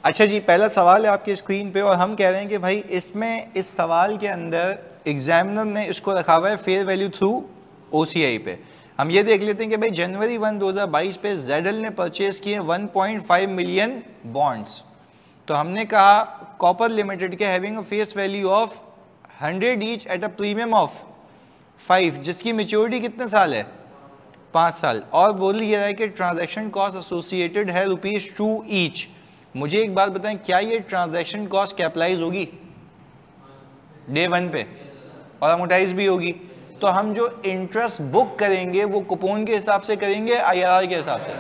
अच्छा जी, पहला सवाल है आपकी स्क्रीन पे और हम कह रहे हैं कि भाई इसमें इस सवाल के अंदर एग्जामिनर ने इसको रखा हुआ है फेयर वैल्यू थ्रू OCI पे। हम ये देख लेते हैं कि भाई जनवरी 1 2022 पे ZL ने परचेज किए 1.5 मिलियन बॉन्ड्स। तो हमने कहा कॉपर लिमिटेड के having a face value of 100 each at a premium of 5, जिसकी मेच्योरिटी कितने साल है, 5 साल, और बोल ये रहा है कि ट्रांजैक्शन कॉस्ट एसोसिएटेड है ₹2 ईच। मुझे एक बात बताएं, क्या ये ट्रांजैक्शन कॉस्ट कैपिटलाइज होगी डे 1 पे और अमोटाइज भी होगी? तो हम जो इंटरेस्ट बुक करेंगे वो कूपन के हिसाब से करेंगे IRR के हिसाब से,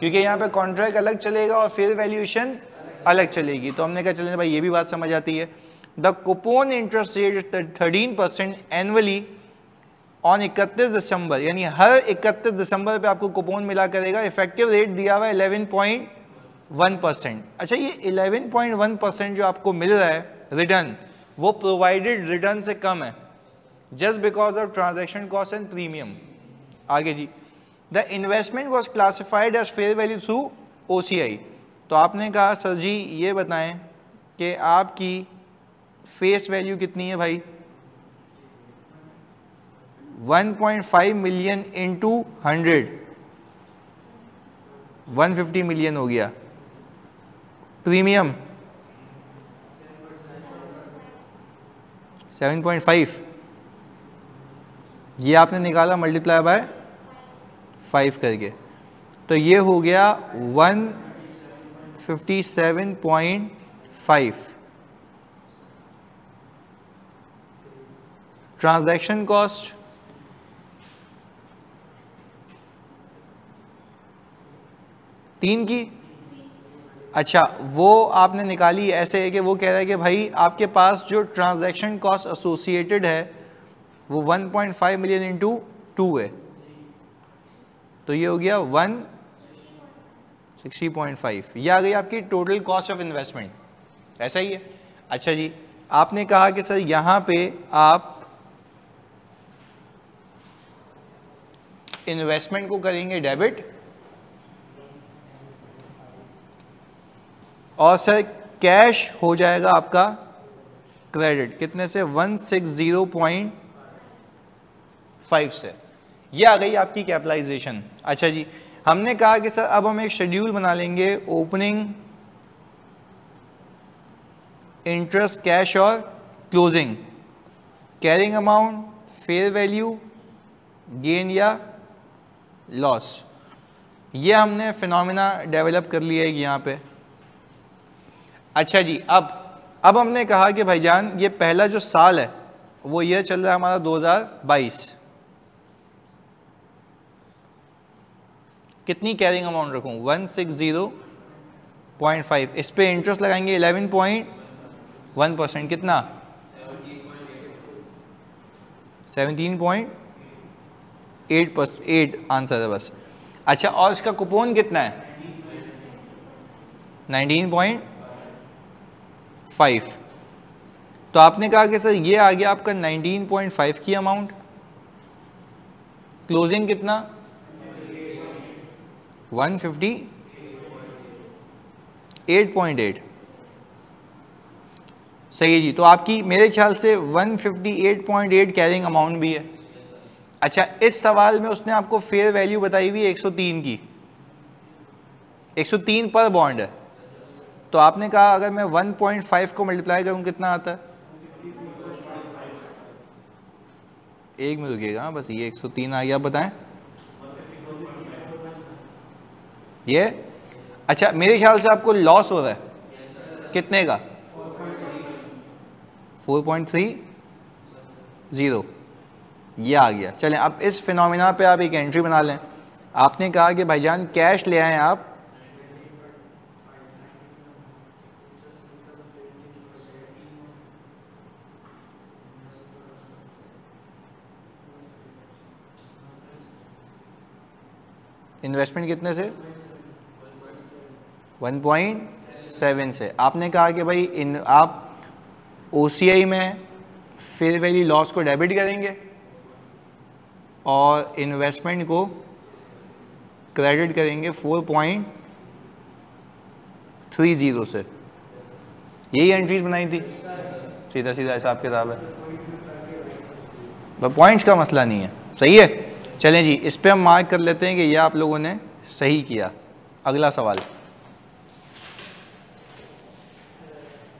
क्योंकि यहाँ पे कॉन्ट्रैक्ट अलग चलेगा और फेयर वैल्यूएशन अलग चलेगी। तो हमने कहा चलें भाई ये भी बात समझ आती है। The coupon interest rate 13% annually on 31 दिसंबर, यानी हर 31 दिसंबर पे आपको कूपन मिला करेगा। इफेक्टिव रेट दिया हुआ है 11.1%। अच्छा, ये 11.1% जो आपको मिल रहा है रिटर्न, वो प्रोवाइडेड रिटर्न से कम है just because of transaction cost and premium. आगे जी, the investment was classified as fair value through OCI। तो आपने कहा सर जी ये बताएं कि आपकी फेस वैल्यू कितनी है भाई, 1.5 मिलियन इंटू 100, 150 मिलियन हो गया। प्रीमियम 7.5, ये आपने निकाला मल्टीप्लाई बाय 5 करके, तो ये हो गया 157.5। ट्रांजैक्शन कॉस्ट तीन की, अच्छा वो आपने निकाली ऐसे है कि वो कह रहा है कि भाई आपके पास जो ट्रांजैक्शन कॉस्ट एसोसिएटेड है वो 1.5 मिलियन इंटू 2 है, तो ये हो गया 160.5। ये आ गई आपकी टोटल कॉस्ट ऑफ इन्वेस्टमेंट, ऐसा ही है। अच्छा जी, आपने कहा कि सर यहाँ पे आप इन्वेस्टमेंट को करेंगे डेबिट और सर कैश हो जाएगा आपका क्रेडिट, कितने से, 160.5 से। ये आ गई आपकी कैपिटलाइजेशन। अच्छा जी, हमने कहा कि सर अब हम एक शेड्यूल बना लेंगे, ओपनिंग, इंटरेस्ट, कैश और closing, carrying amount, fair value, gain या लॉस। ये हमने फिनोमिना डेवलप कर लिया है यहाँ पे। अच्छा जी, अब हमने कहा कि भाईजान ये पहला जो साल है वो ये चल रहा है हमारा 2022। कितनी कैरिंग अमाउंट रखूं, 160.5, इस पे इंटरेस्ट लगाएंगे 11.1%, कितना, 17.8 आंसर है बस। अच्छा, और इसका कूपन कितना है, 19.5। तो आपने कहा कि सर ये आ गया आपका 19.5 की अमाउंट, क्लोजिंग कितना, 158.8। सही है जी, तो आपकी मेरे ख्याल से 158.8 कैरिंग अमाउंट भी है। अच्छा, इस सवाल में उसने आपको फेयर वैल्यू बताई हुई 103 की, 103 पर बॉन्ड है। तो आपने कहा अगर मैं 1.5 को मल्टीप्लाई करूं कितना आता है, एक में रुकिएगा बस, ये 103 आ गया, बताएं ये। अच्छा, मेरे ख्याल से आपको लॉस हो रहा है, कितने का, 4.30, ये आ गया। चलें अब इस फिनोमिना पे आप एक एंट्री बना लें। आपने कहा कि भाईजान कैश ले आए आप, इन्वेस्टमेंट कितने से, 1.7 से। आपने कहा कि भाई आप OCI में फेयर वैल्यू लॉस को डेबिट करेंगे और इन्वेस्टमेंट को क्रेडिट करेंगे 4.3 30 से, यही एंट्रीज बनाई थी, सीधा सीधा हिसाब किताब है, पॉइंट्स का मसला नहीं है। सही है, चलें जी, इस पे हम मार्क कर लेते हैं कि यह आप लोगों ने सही किया। अगला सवाल।